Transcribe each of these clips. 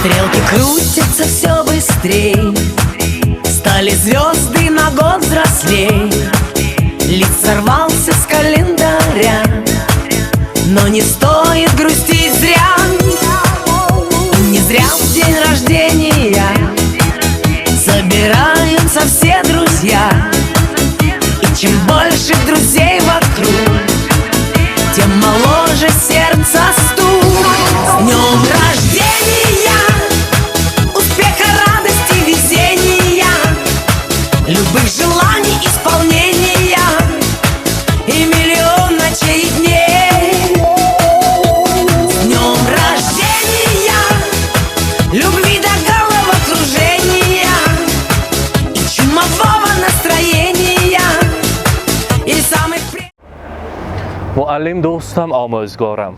Стрелки крутятся все быстрее, стали звезды на год взрослей. Лист сорвался с календаря, но не стоит грустить зря. И не зря в день рождения собираются все друзья. И чем больше друзей вокруг, тем моложе сердце стук. С днем рождения, успеха, радости, везения, любых желаний исполнения и миллион ночей и дней. С днем рождения, любви до головокружения и чумового настроения и самых معلم دوستم آموزگارم،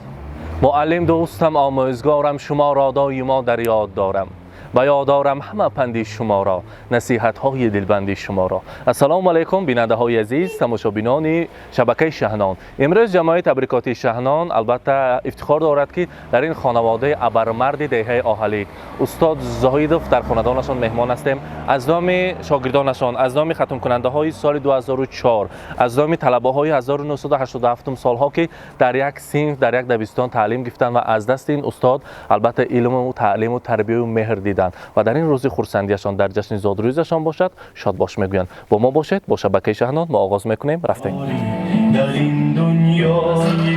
معلم دوستم آموزگارم، شما را دایما در یاد دارم و یادارم همه پندی شما را، نصیحت های دلبندی شما را. السلام علیکم بیننده های عزیز، تماشابینان شبکه شهنان. امروز جمعیت تبریکاتی شهنان البته افتخار دارد که در این خانواده ابرمرد دهه آهلی استاد زاهیدوف در خاندانشان مهمان هستیم. از نام شاگردانشان، از نام ختم کننده های سال 2004، از نام طلبه های 1987 سالها که در یک صنف در یک دبستان تعلیم گرفتند و از دست این استاد البته علم و تعلیم و تربیت و مهر دیدند و در این روز خرسندیشان در جشن زادروزشان باشد شاد باش میگویند. با ما باشید، با شبکه شهنان ما آغاز میکنیم. رفتیم. در این دنیای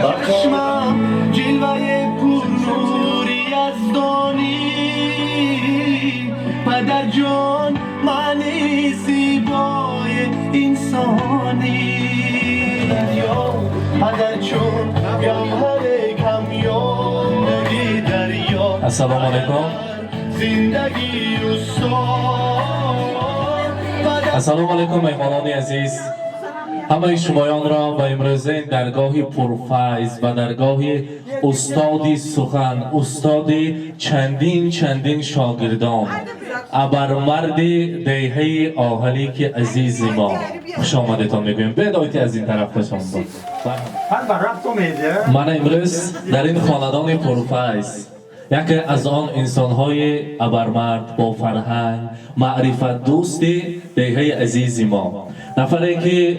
بخشما جلوه پرنوری از دانی پدر جان معنی زیبای انسانی دریا پدر جان گوهر کمیانگی دریا. السلام علیکم. زندگی السلام علیکم مهمانان عزیز، همه شمایان را به امروز درگاه پرفیض و درگاه استادی سخن، استادی چندین شاگردان، ابرمرد دهه آهلی که عزیز ما خوش آمدتان میگویم. بدایتی از این طرف خوش آمدید. من امروز در این خاندان پرفیض، یکی از آن انسان‌های ابرمرد با فرهنگ، معرفت دوست دهه عزیز ما، نفری که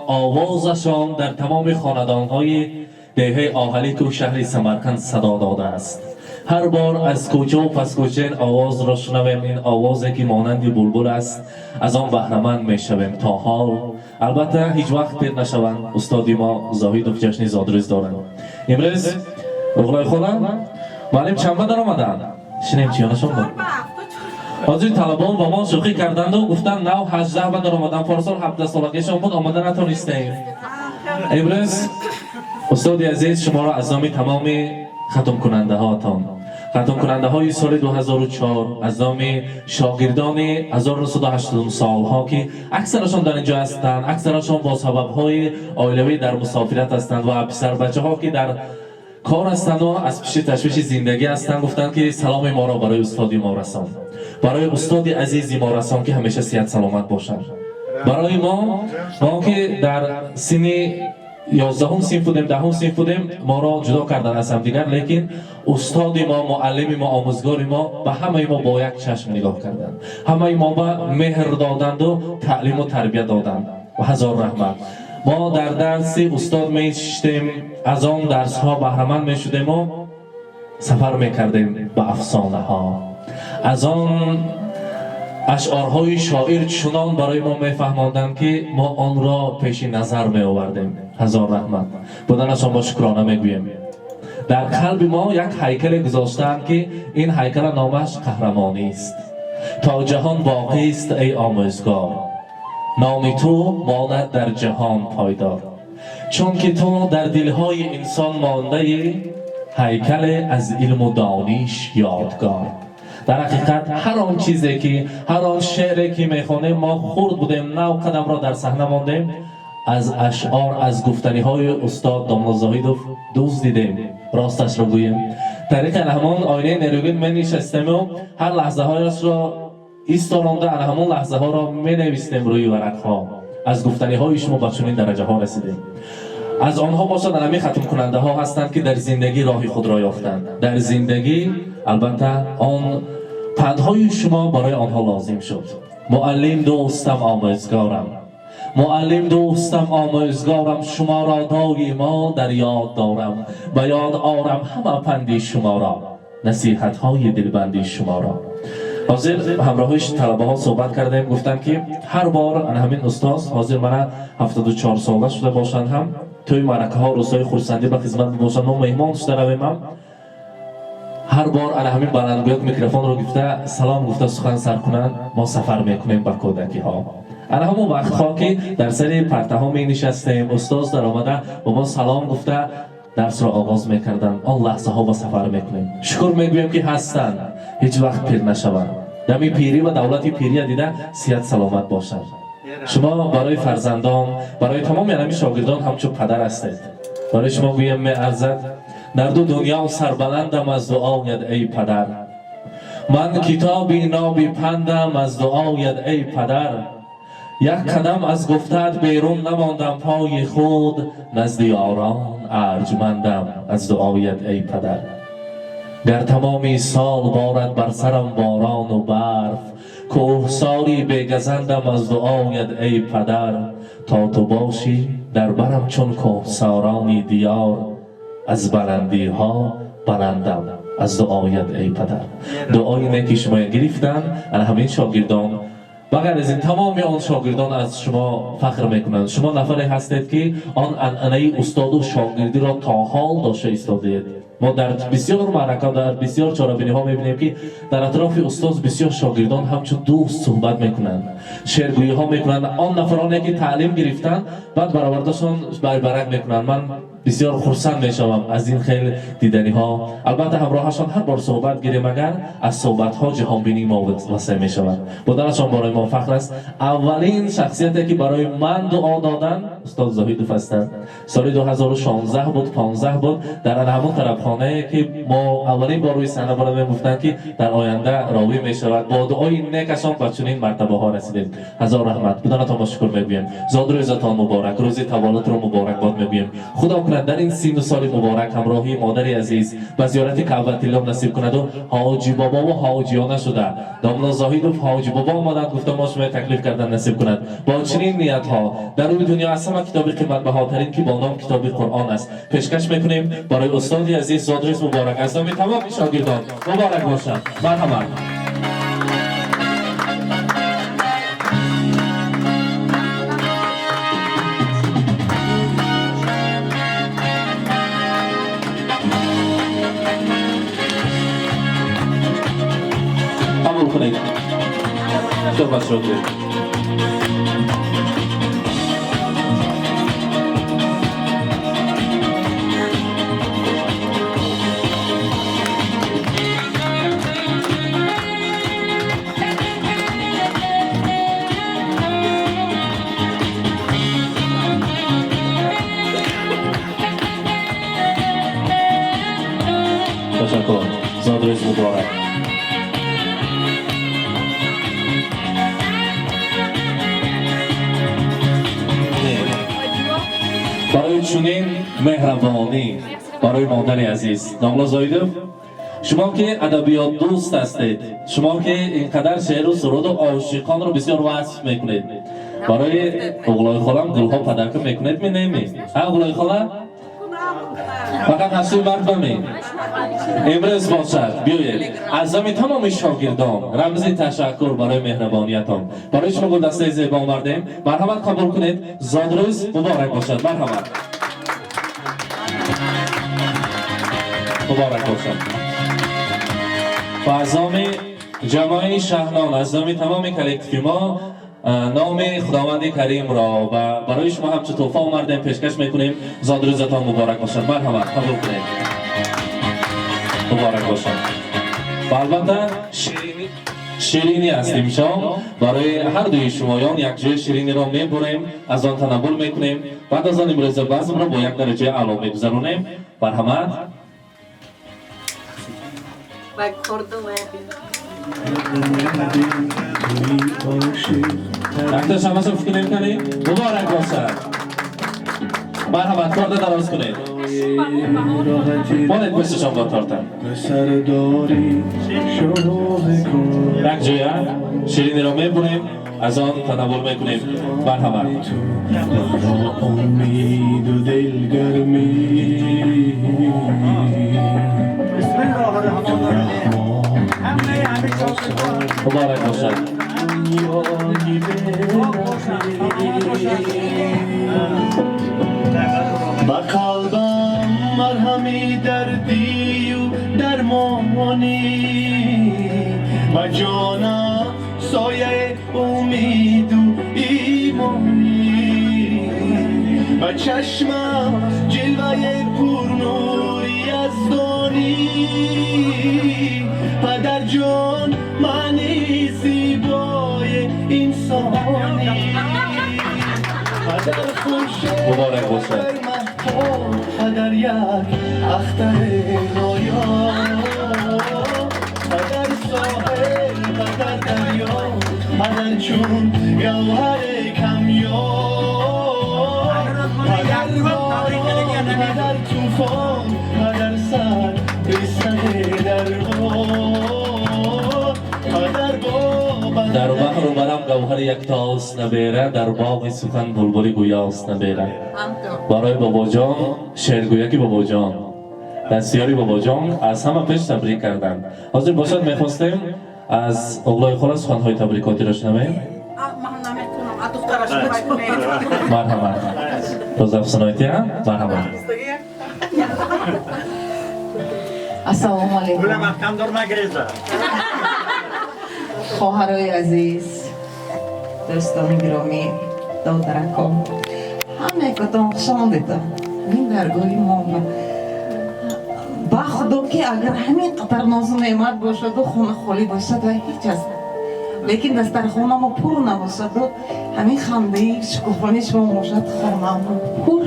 آوازشان در تمام خاندان‌های دهه آهلی که شهر سمرقند صدا داده است. هر بار از کوچه و پس کوچه این آواز را شنویم، این آوازی که مانند بلبل است، از آن بهره‌مند میشویم. تا حال البته هیچ وقت پیر نشوند استادی ما زاهیدوف جشن زادروز دارند. امروز اغلای خودم معلم چند بدن آمدن؟ شنیم چیانشون بود؟ حاضر طلبان با ما شوخی کردند و گفتن 9-18 بدن آمدن، پارسال 17 سالگیشان بود آمدن نتونستیم. امروز استاد عزیز شما را از نام تمام ختم کننده هاتان، ختم کننده های سال 2004، از نام شاگردان 1980 سالها که اکثرشان در اینجا هستند، اکثرشان با سبب های عائلوی در مسافرت هستند و پسر بچه ها که در کار هستند و از پیش تشویش زندگی هستند، گفتند که سلام ما را برای استادی ما رسان، برای استاد عزیزی ما رسان که همیشه صحت سلامت باشند. برای ما که در سن 11 صنف بودیم، 10 صنف بودیم، ما را جدا کردن از هم دیگر، لیکن استاد ما، معلم ما، آموزگار ما به همه ما با یک چشم نگاه کردند، همه ما به مهر دادند و تعلیم و تربیت دادند و هزار رحمت. ما در درس استاد میشتیم، از آن درس ها بهره‌مند میشدیم و سفر میکردیم به افسانه ها، از آن اشعارهای شاعر چنان برای ما میفهماندند که ما آن را پیش نظر می آوردیم. هزار رحمت. بودنشان با شکرانه میگوییم. در قلب ما یک هیکل گذاشتند که این هیکل نامش قهرمانی است. تا جهان باقی است ای آموزگار، نام تو ماند در جهان پایدار. چون که تو در دلهای انسان مانده هیکل از علم و دانش یادگار. در حقیقت هر آن چیزی که، هر آن شعری که میخوانیم ما خرد بودیم، نو قدم را در صحنه ماندیم، از اشعار، از گفتنی های استاد داملا زاهیدوف دوست دیدیم. راستش را گوییم، طریق همان آینه نیروگین می نشستیم و هر لحظه هایش را ایستاننده همون لحظه ها را می نویسیم روی ورق ها. از گفتنی های شما به چنین درجه ها رسیدیم. از آنها باشد علمی ختم کننده ها هستند که در زندگی راه خود را یافتند. در زندگی البته آن پندهای شما برای آنها لازم شد. معلم دوستم آموزگارم، معلم دوستم آموزگارم، شما را دایما در یاد دارم. به یاد آرم همه پندی شما را، نصیحت های دلبندی شما را. حاضر همراهش طلبه ها صحبت کردیم، گفتن که هر بار همین استاد حاضر من 74 ساله شده باشند هم توی معرکه ها روزهای خورسندی به خدمت باشند، ما مهمان شده رویم هم هر بار همین بلندگویت میکروفون رو گفته سلام گفته سخن سر کنند، ما سفر میکنیم به کودکی ها. همون وقتها که در سر پرته ها می نشستیم، استاد در آمده با ما سلام گفته درس را آغاز میکردن، آن لحظه ها با سفر میکنیم. شکر میگویم که هستند، هیچ وقت پیر نشوند. دمی پیری و دولت پیری دیده صحت سلامت باشد. شما برای فرزندان، برای تمام یعنی شاگردان همچون پدر هستید. برای شما گویم می ارزد در دو دنیا سربلندم از دعایت ای پدر. من کتابی نابی پندم از دعایت ای پدر. یک قدم از گفتت بیرون نماندم پای خود، نزد یاران ارجمندم از دعایت ای پدر. در تمامی سال بارد بر سرم باران و برف، کوهساری بگزندم از دعایت ای پدر. تا تو باشی در برم چون کوهسارانی دیار، از بلندی ها بلندم از دعایت ای پدر. دعای نیکی شما گرفتن همین شاگردان بغیر از این تمامی آن شاگردان از شما فخر میکنند. شما نفری هستید که آن انعنه استاد و شاگردی را تا حال داشته ایستادید. ما در بسیار معرکه در بسیار چاره‌بینی ها میبینیم که در اطراف استاد بسیار شاگردان همچون دوست صحبت میکنند، شعرگویی ها میکنند. آن نفرانی که تعلیم گرفتن بعد برآوردهشان برک میکنند. من بسیار خرسند میشوم از این خیلی دیدنی ها. البته همراهشان هر بار صحبت گیریم اگر از صحبت ها جهان بینی ما وسیع میشود. بودنشان برای ما فخر است. اولین شخصیتی که برای من دعا دادن استاد زاهد فستند. سال 2016 بود 15 بود در همون طرفخانه که ما اولین بار روی صحنه برام گفتن که در آینده راوی میشود. با دعای نیکشان به چنین مرتبه ها رسیدیم. هزار رحمت. بودنتان شکر میگویم. زاد روزتان مبارک، روز تولد رو مبارک باد میگویم. خدا در این سین و سال مبارک همراهی مادری عزیز به زیارت کعبه الله نصیب کند و حاجی بابا و حاجیانه شده دامنا زاهد و حاجی بابا آمدند گفتم ما شما تکلیف کردن نصیب کند. با چنین نیت ها در روی دنیا از همه کتاب قیمت بهاترین که با نام کتاب قرآن است پیشکش میکنیم برای استاد عزیز زادروز مبارک از نام تمام شاگردان مبارک باشد. مرحبا. قبول کنید. شکر شکر. تشکر. زادروز مبارک. برای چنین مهربانی برای مادر عزیز ناملا زایدم، شما که ادبیات دوست هستید، شما که اینقدر شعر و سرود و عاشقان رو بسیار وصف میکنید، برای اغلای خالم گلها پدرکه میکنید می نمید اغلای خالم فقط هستی مرد بمید امروز باشد بیایید از همین تمام شاگردان رمزی تشکر برای مهربانیتان برای شما گلدسته زیبا آوردیم. مرحمت قبول کنید. زادروز مبارک باشد. مرحمت مبارک باشد. و از نام جمعی شهرنان از نام تمام کلکتیف ما نام خداوند کریم را و برای شما همچه تحفه آوردیم پیشکش میکنیم. زادروزتان مبارک باشد. مرحمت قبول کنید. مبارک باشد. و البته شیرینی هستیم شام برای هر دوی شمایان یک جای شیرینی را میبریم از آن تنبول میکنیم. بعد از آن امروز بزم را با یک درجه اعلی میگذرونیم. مرحمت وقتش همه فکر نمی کنیم. مبارک باشد. مرحبا کارده دراز کنید بالید بستشان با تارتن سر داری شوق کن یک جویا شیرینی را میبونیم از آن تناول میکنیم مرحبا با امید و دلگرمی مبارک باشد با قلبم مرهمی دردی و درمانی با جانم سایه امید و ایمانی با چشمم جلوه پرنوری از دانی پدر جان معنی زیبای انسانی پدر خوشه مبارک باشد پدر یک اختر رویا پدر ساحل پدر دریا پدر چون گوهر کمیاب پدر باران پدر توفان پدر سر بستن دربار پدر بابا در بحر و برم گوهر یکتاست نبیره در باغ سخن بلبل گویاست نبیره برای بابا جان شعرگویکی بابا جان دستیاری بابا جان از همه پیش تبریک کردند حاضر باشد میخواستیم از اغلای خود سخنهای تبریکاتی را شنویم مرحبا روز افسانایتی هم مرحبا السلام علیکم خواهرای عزیز دوستان گرامی دادرکان همه کتان خوش آمدید این درگاهی ما با خدا که اگر همین قطر ناز و نعمت باشد و خونه خالی باشد و هیچ است لیکن دسترخوان ما پر نباشد و همین خنده شکوفانی شما باشد خانه ما پر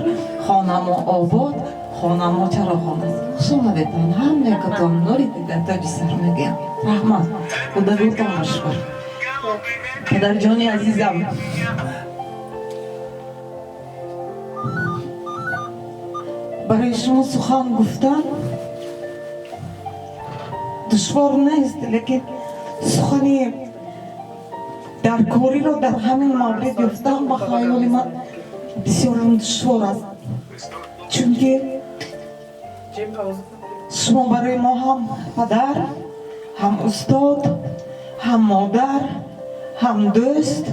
خانه ما آباد خانه ما چراغان است خوش آمدیدن همه کتان نوری دیدن تاج سر میگم رحمت خدا روتان مشکر پدر جانی عزیزم برای شما سخن گفتن دشوار نیست لیکن سخنی در کاری رو در همین مورد گفتن با خیال من بسیار دشوار است چون که شما برای ما هم پدر هم استاد هم مادر هم دوست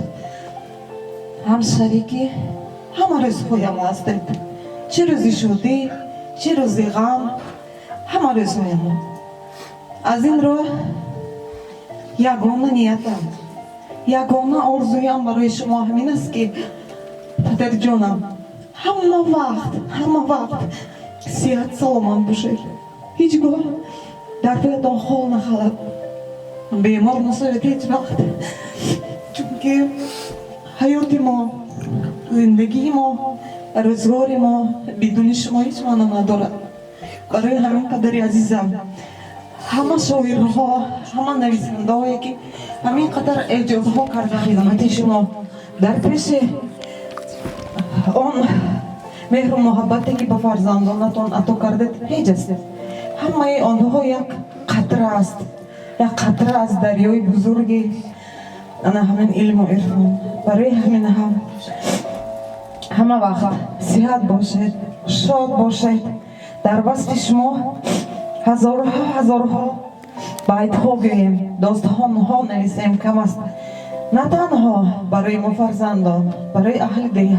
هم شریکی همه روزهای ما هستید چه روزی شادی چه روزی غم همه روزهای ما از این راه یگانه نیتم یگانه آرزویم برای شما همین است که پدر جانم همه وقت صحت سلامت باشید هیچگاه در پیتان خال نخلد بیمار نشوید هیچ وقت چون که حیات ما زندگی ما روزگار ما بدون شما هیچ معنی ندارد برای همین پدر عزیزم همه شاعرها همه نویسنده هایی که همین قدر اعجازها کرده خدمت شما در پیش آن مهر و محبتی که به فرزندانتان عطا کردید هیچ است همه آنها یک قطره است یک قطره از دریای بزرگی انا همین علم و عرفان برای همین همه وقت صحت باشید شاد باشید در وسط شما هزارها بیت ها گوییم داستان ها نویسیم کم است نه تنها برای ما فرزندان برای اهل دیه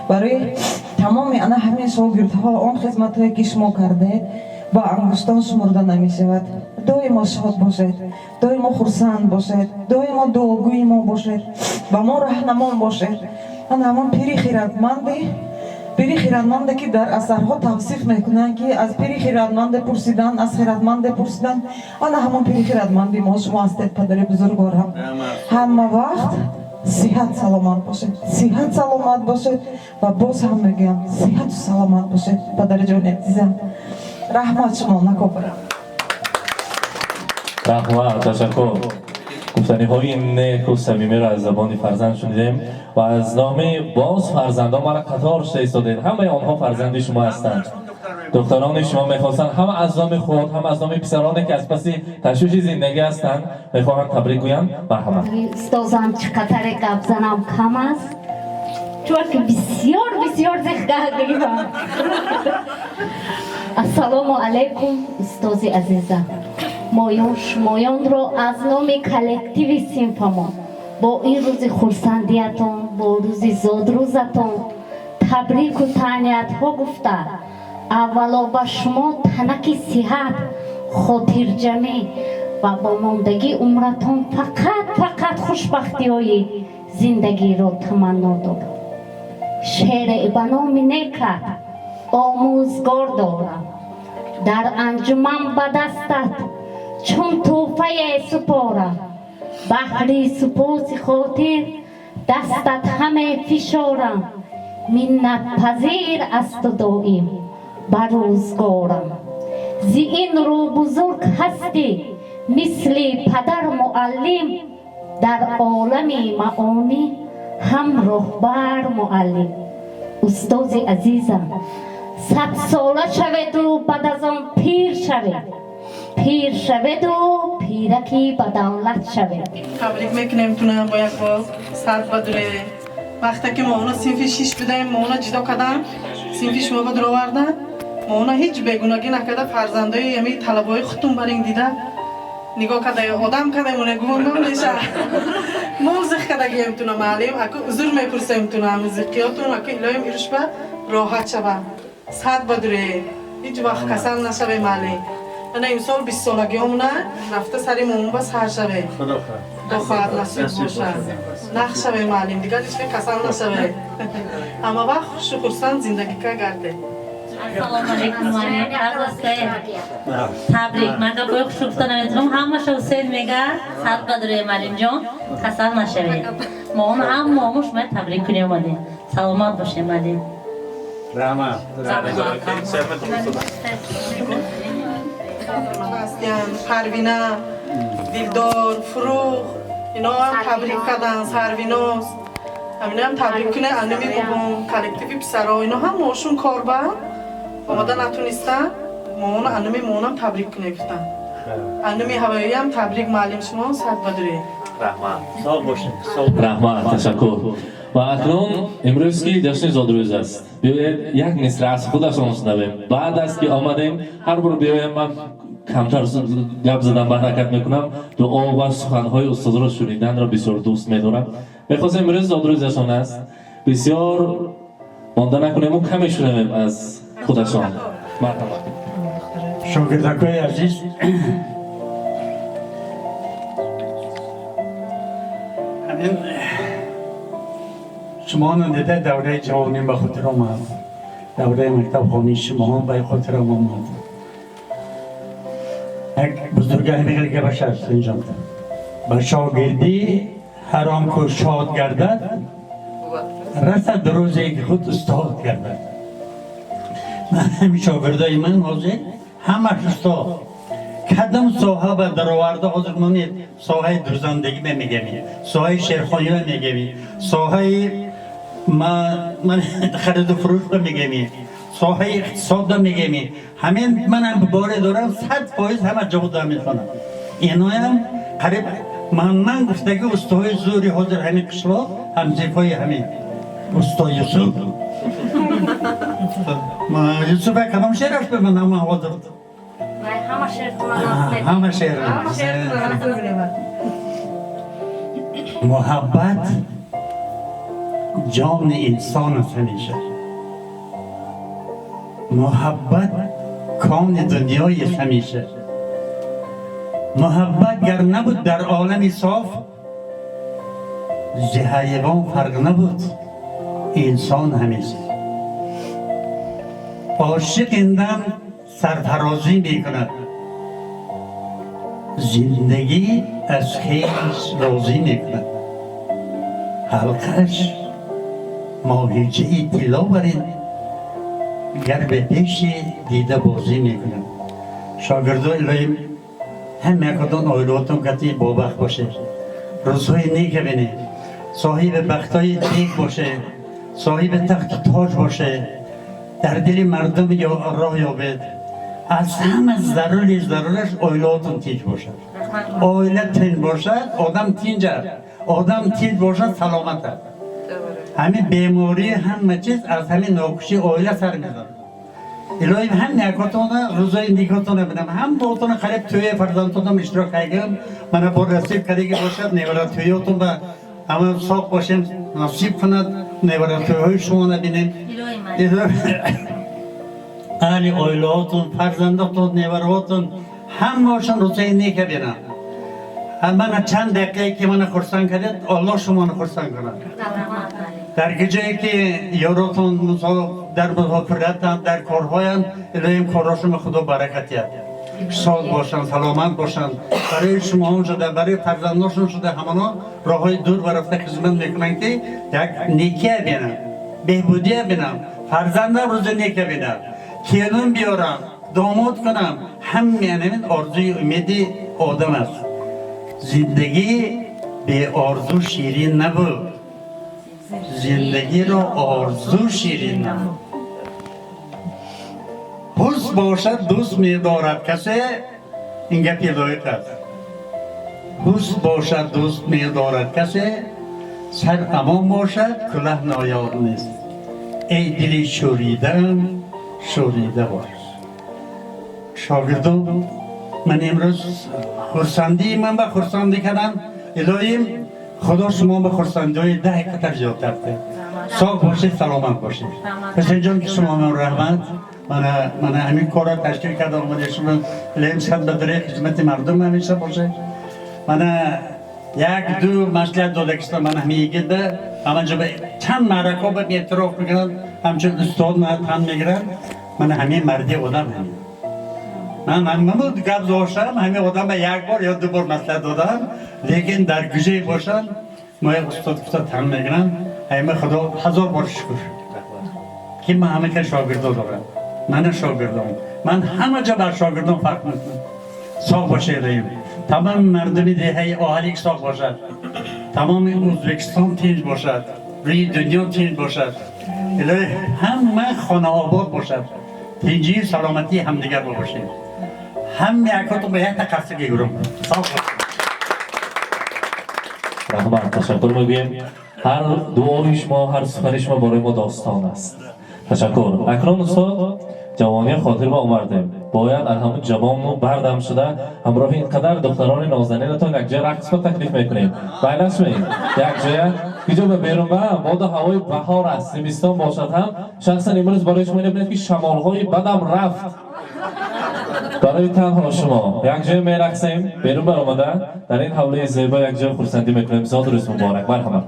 برای تمام انا همین شاگردها آن خدمت هایی که شما کرده با انگشتان شمرده نمی شود دائما شاد باشید دائما خرسند باشید دائما دعاگوی ما باشید و ما راهنما باشید من همان پیری خیرتمنده که در اثرها توصیف میکنن که از پیری خیرتمند پرسیدن از خیرتمند پرسیدن آن همان پیری خیرتمندی ما شما هستید پدر بزرگوارم همه وقت صحت سلامت باشید و باز هم میگم صحت و سلامت باشید پدر جان عزیزم رحمت شما نکوبرم رحمت تشکر گفتنی های نیک و صمیمی را از زبان فرزند شنیدیم و از نام باز فرزندان من قطار شده ایستادید. همه آنها فرزند شما هستند. دختران شما میخواستند هم از نام خود هم از نام پسرانی که از پس تشویش زندگی هستند میخواهند تبریک گویند. مرحبا. استازم چقدر گپ زنم کم است چون که بسیار زخگاه بگیرم. السلام علیکم استاز عزیزم. شمایان را از نام کلکتیو صنفمان با این روز خرسندیتان با روز زادروزتان تبریک و تهنیت ها گفته اولا با شما تنک صحت خاطر جمعی و با ماندگی عمرتان فقط خوشبختی های زندگی را تمنا دارم. شعر به نام نکت آموزگار دارم. در انجمن به دستت چون توفه سپارم. بحری سپاس خاطر دستت همه فشارم. منت پذیر است و دائم بر روزگارم. زی این رو بزرگ هستی مثل پدر معلم در عالم معانی هم رهبر معلم. استاد عزیزم 100 ساله شود و بعد از آن پیر شود و پیرکی به دولت شود. تبریک میکنیم تونم با یک بار صد بدره وقتی که ما اونا صنف 6 بدهیم ما اونا جدا کردن صنف شما بدر آوردن ما اونا هیچ بیگونگی نکرده فرزندای یمی طلبای خودتون برین دیده نگاه کرده آدم کرده مونه گوندم نیشه موزخ کرده گیم تونم معلم اکو زور میپرسیم تونم موزیقیاتون اکو الهیم ایرش به راحت شوه صد بدره هیچ وقت کسل نشوه معلم. من امسال 20 سالگی همونه رفته سری مامون بس هر شوه خدا خواهد نصیب باشه نخ شوه معلم دیگر هیچ کسل نشوه همه وقت خوش و خرسند زندگی که گرده. السلام علیکم معلم تبریک من با خوش گفتن میتونم همه شو حسین میگه صد بدره معلم جان کسل نشوه ما هم ماموش من تبریک کنیم معلم سلامت باشه معلم. رحمت پروینه دیلدار فروغ اینا هم تبریک کردن سرویناز همینه هم تبریک کنه انمی بگم کلکتیوی پسرها اینا هم ماشون کار با آمده نتونستن مامان انمی مامان هم تبریک کنه گفتن انمی هوایی هم تبریک معلم شما صد بدره. رحمت تشکر. و اکنون امروز که جشن زادروز است بیایید یک مصرع از خودشان شنویم. بعد از که آمدیم هر بار بیایم من کمتر گپ زدن به حرکت میکنم دعا و سخنهای استاد را شنیدن را بسیار دوست میدارم. میخواستم امروز زادروزشان است بسیار مانده نکنیم و کمی شنویم از خودشان. مرحبا. شاگردکای عزیز همین شما نمیده دوره جوانی به خاطر آمد دوره مکتب خانی شما به خاطر آمد یک بزرگه میگه که بشه است اینجا به شاگردی هر که شاد گردد رسد روزی که خود استاد گردد. من همین شاگردای من حاضر همه استاد کدام ساحه به درآورده حاضر مانید ساحه درزندگی میگم ساحه شیرخانی میگم ساحه من خرید و فروش میگم ساحه اقتصاد میگم همین من هم باره دارم 100% همه جواب میخونم. اینا هم قریب من گفتگی استای زوری حاضر همین قشلا همزیفای همین استای یوسف یوسف کدام شعرش ببینم من حاضر همه شعر محبت جان انسان است همیشه. محبت کان دنیای است همیشه. محبت گر نبود در عالم صاف ز حیوان فرق نبود انسان همیشه. عاشق اندم سرفرازی میکند زندگی از خویش راضی میکند حلقش ماهیچه ای طلا برین گر به پیش دیده بازی میکنند. شاگردان الهیم همه کدام آیلاتون کتی بابخ باشه روزهای نیک بینه، صاحب بختای نیک باشه، صاحب تخت و تاج باشه، در دل مردم یا راه یابد. از همه ضرورش اولادتون تیج باشد. اولاد تیج باشد آدم تیجه، آدم تیج باشد سلامت است. همین بیماری همه چیز از همین ناکشی اولاد سر میزن. الهی هم نیکاتونه روزای نیکاتونه بینم، هم باتون خریب توی فرزندتونم اشتراک کردم. من با رسیب کردی باشد نیورا تویاتون با همه ساق باشیم نصیب کند نیورا تویهای شما نبینیم. اهل اولادتون، فرزندتون، نیوراتون هم باشن روزای نیک بینم. من چند دقیقه که من خرسان کردید الله شما رو خرسان کند. در گجایی که یاراتون در مذاکراتن در کارهاین الهیم کاراشون خدا برکت یاد. سال باشن، سلامت باشن. برای شما هم شده، برای فرزندانشون شده همانا راههای دور و رفته خدمت میکنن که یک نیکیه بینن، بهبودیه بینن، فرزندان روز نیکه بینن، کیلون بیارم، داماد کنم. همین آرزوی امیدی آدم است. زندگی به آرزو شیرین نبود. زندگی رو آرزو شیرین نبود. حس باشد دوست می‌دارد کسی، این گپی لایق است. حس باشد دوست می‌دارد کسی، سر امان باشد کلاه نایاب نیست. ای دلی شوریدم شوریده باش. شاگردان من امروز خرسندی من به خرسندی کردم. الهیم خدا شما به خرسندی 10 قطر زیادتر ده. ساق باشید، سلامت باشید. حسین جان که شما من رحمت من همین کار را تشکیل کردم آمده شما لیم صد بدره خدمت مردم همیشه باشه. من یک دو مصلحت داده که من همیگه ده همانجا به چند معرکه به اعتراف میکنم همچون استاد من تن میگیرم. من همین مردی آدم همین من بود گفت داشتم همین آدم به یک بار یا 2 بار مصلحت دادم، لیکن در گوشه باشن ما یک استاد تن میگیرم. همین خدا 1000 بار شکر که من همه که شاگردا دارم. من شاگردم، من همه جا بر شاگردم فرق میکنم. ساق باشه الهیم، تمام مردمی دهه آهلی ساق باشد، تمام ازبکستان تیج باشد، روی دنیا تیج باشد. الهی همه خانه آباد باشد، تیجی سلامتی همدیگر باشیم. همه اکاتون به یک تقصیر گیرم. ساق باشد. رحمت تشکر میگویم. هر دعای شما، هر سخن شما برای ما داستان است. تشکر. اکرام استاد جوانی خاطر ما آوردیم. باید همون جوان بردم شده همراه اینقدر دختران نازنینتون یک جای رقص رو تکلیف میکنیم. بایلش می یک جای اینجا به بیرون ما در هوای بهار است، زمستان باشد هم شخصا امروز برای شما ببینید که شمالهای بدم رفت. برای تنها شما یک جای می رقصیم بیرون برآمده در این حوله زیبا یک جای خرسندی میکنیم. زاد روز مبارک. مرحبا.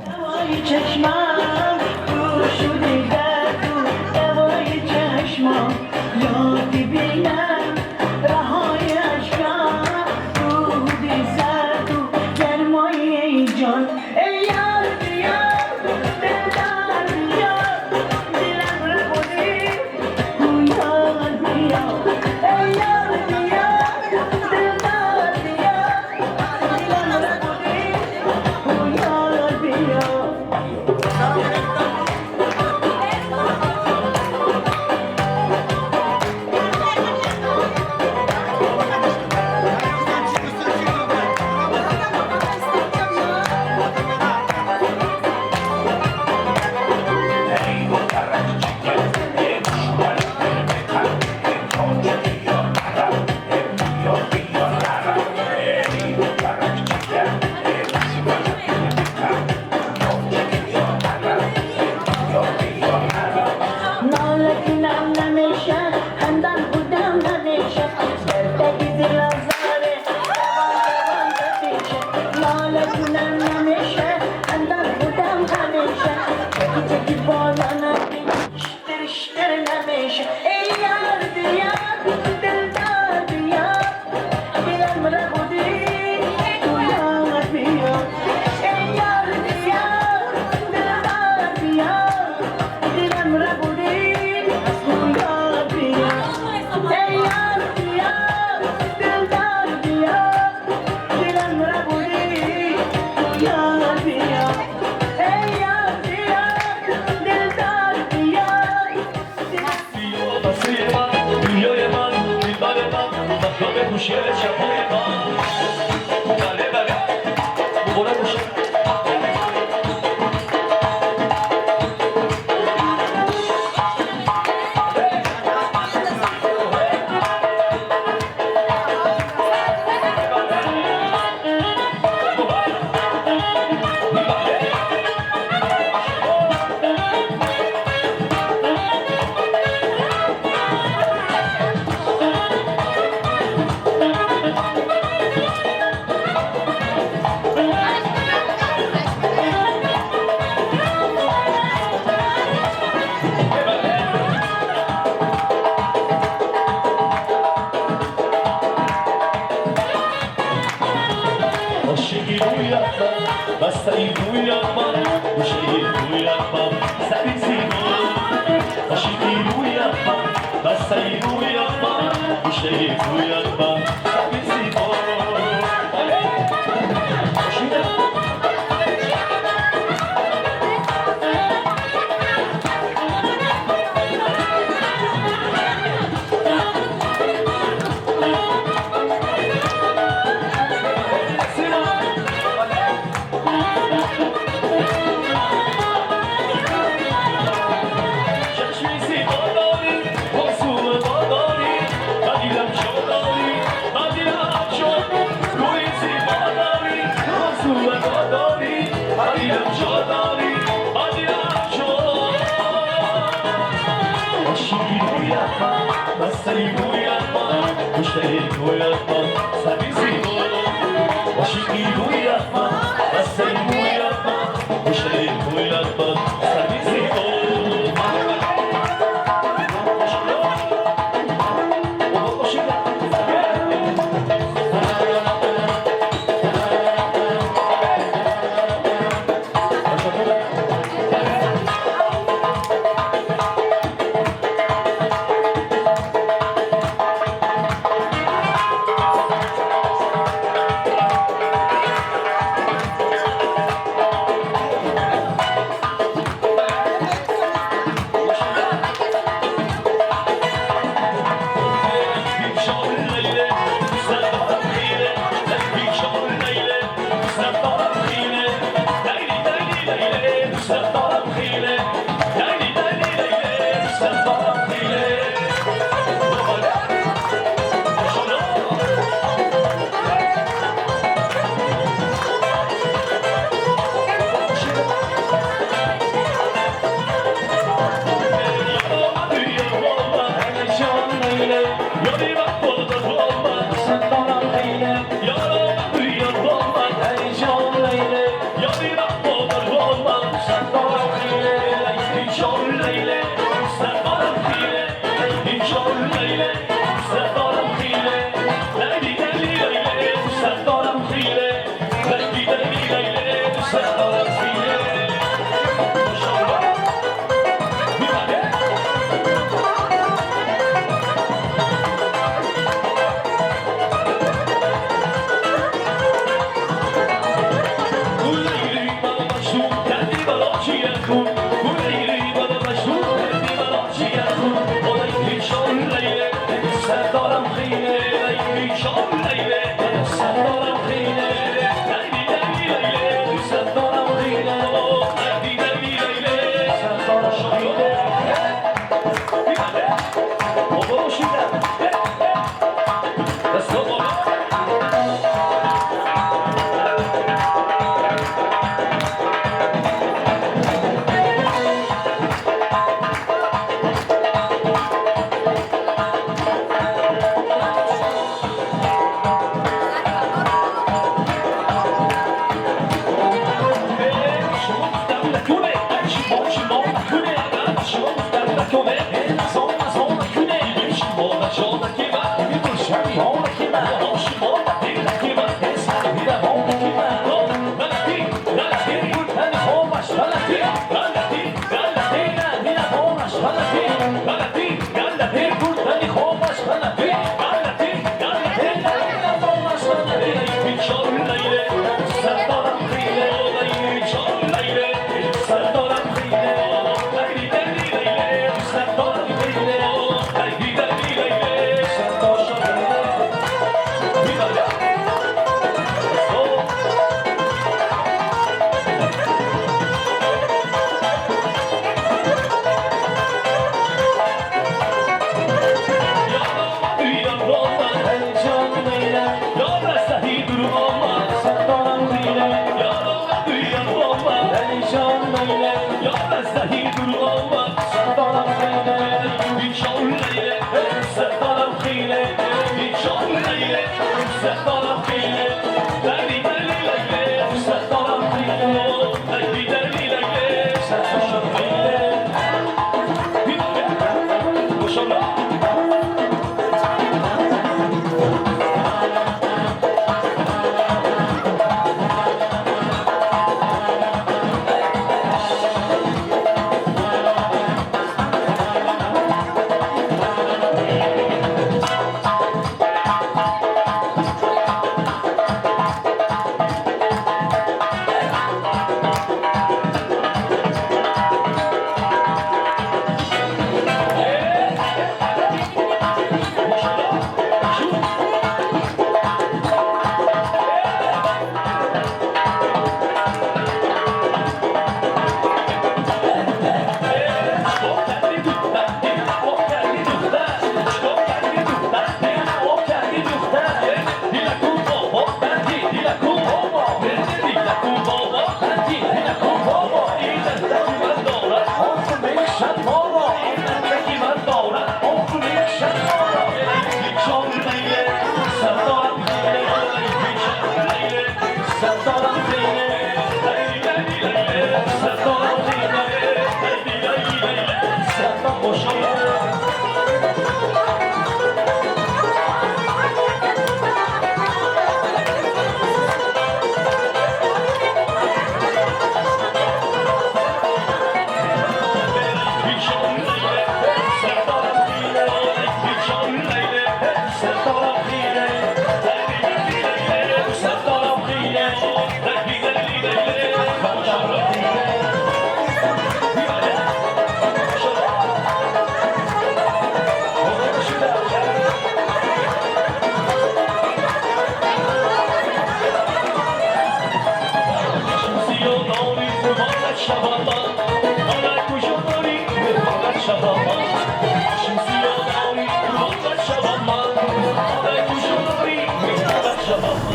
گوشه چپای من بله بله ببره گوشه بستنی رویت من گوشهی رویت من سری زیبا عاشقی رویت من بستنی رویت من گوشهی رویت من سری زیبا بستنی رویت من گوشهی رویت من سری زیبا عاشقی رویت من بستنی رویت من گوشهی رویت من سری زیبا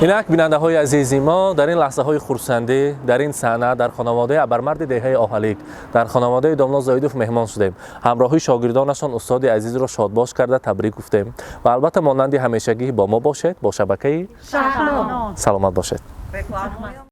اینک بیننده های عزیزی ما در این لحظه های خرسندی در این صحنه در خانواده ابرمرد دهه آهلیک در خانواده داملا زایدوف مهمان شدیم. همراهی شاگردانشان استاد عزیز را شادباش کرده تبریک گفتیم و البته مانند همیشگی با ما باشید با شبکه سلامت باشید.